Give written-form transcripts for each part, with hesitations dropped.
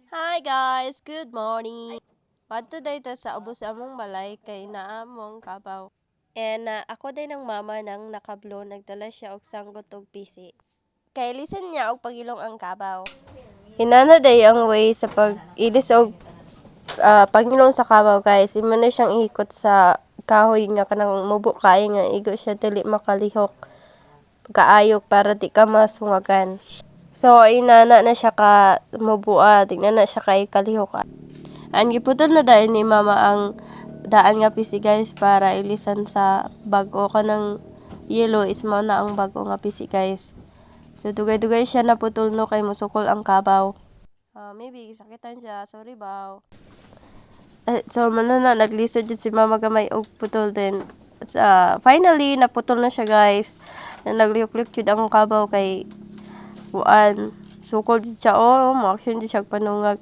Hi guys, good morning. What today ta sa ubos among balay kay naamong kabaw. And ako din ng mama nang nakablo nagdala siya og sanggot og pisi. Kay listen niya og pagilong ang kabaw. Hinana day ang way sa pag-ilis og pangilong sa kabaw guys. Imo na siyang ihikot sa kahoy nga kanang mubo kay nga igo siya dili makalihok kaayok para di ka masungagan. So, inana na siya ka mubua, tignan na siya kay kalihok. Ang giputol na dahil ni mama ang daan nga pisi guys para ilisan sa bago ka ng yellow is mo na ang bago nga pisi guys. So, dugay-dugay siya naputol no kay musukol ang kabaw. Maybe sakitan siya, sorry baw. So, na naglisod jud si mama gamay og putol din. Finally, naputol na siya guys. Naglihok-lihok jud ang kabaw kay sukol jud siya mo-action jud siya panungag.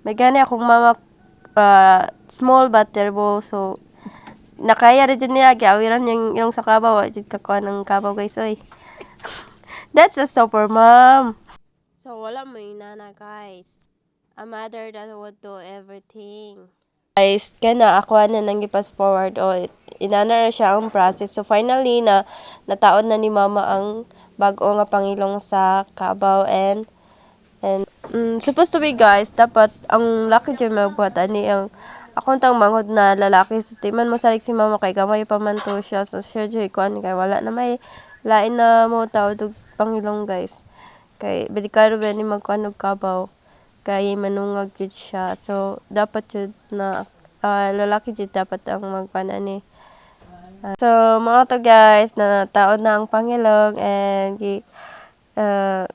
May gani akong mama small but turbo so nakaya rin dyan niya giawiran yung sa kabaw jud kakuha ng kabaw guys oy. That's a super mom. So wala mo yung nana guys. A mother that would do everything. Guys, kana ako na nang gipas forward inana na siya ang process. So finally nataon na ni mama ang bag-o nga pangilong sa kabaw and supposed to be guys dapat ang lucky dyan magbuhat ani ang akong tang mangod na lalaki so timan mo salig si mama kay gamay pa man to siya so siya dyan kuan kay wala na may lain na mo tawad og pangilong guys kay delikado ba ni magkuan og kabaw kay manungag jud siya so dapat jud na lalaki jud dapat ang magkuan ani. So mga to guys na taon na ang pangilong and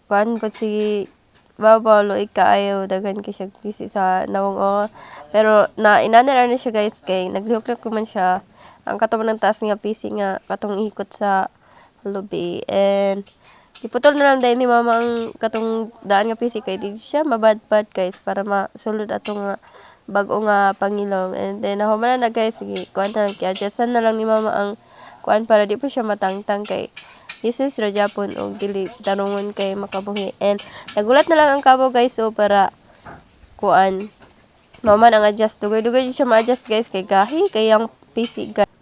kuan po si babaw luig kaayo daghan kay siya busy sa nawong pero inana na siya guys kay naglihok-lihok man siya ang katong ng taas nga PC nga katong ikot sa lobby and iputol na lang dahil ni mama ang katong daan nga PC kay di siya mabad-bad guys para masulod atong bag-o nga pangilong and then nahuman na guys sige kuan na lang kay adjustan na lang ni mama ang kuan para di po siya matangtang kay Jesus ra Japon og dili tarungon kay makabuhi and nagulat na lang ang kabaw guys so para kuan mama ang adjust dugay-dugay siya ma-adjust guys kay gahi kay ang PC guys.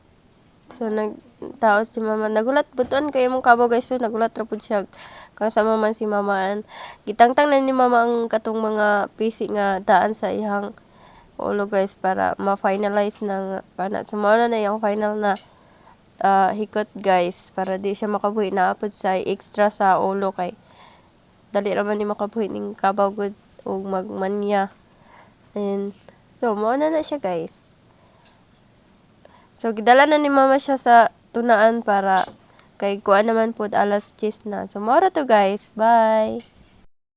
So nagtao si mama nagulat buton kay imong kabaw guys so nagulat ra pud siya kasama man si mama and gitangtang na ni mama ang katong mga PC nga daan sa iyang ulo guys para ma-finalize na kana sumala na yung final na hikot guys para di siya makabuhi na apod sa extra sa ulo kay dali raman ni makabuhi ning kabaw gud og magmanya and so mo na siya guys. So gidala na ni mama siya sa tunaan para kay kuan naman pud alas 10 na. So mora to guys. Bye.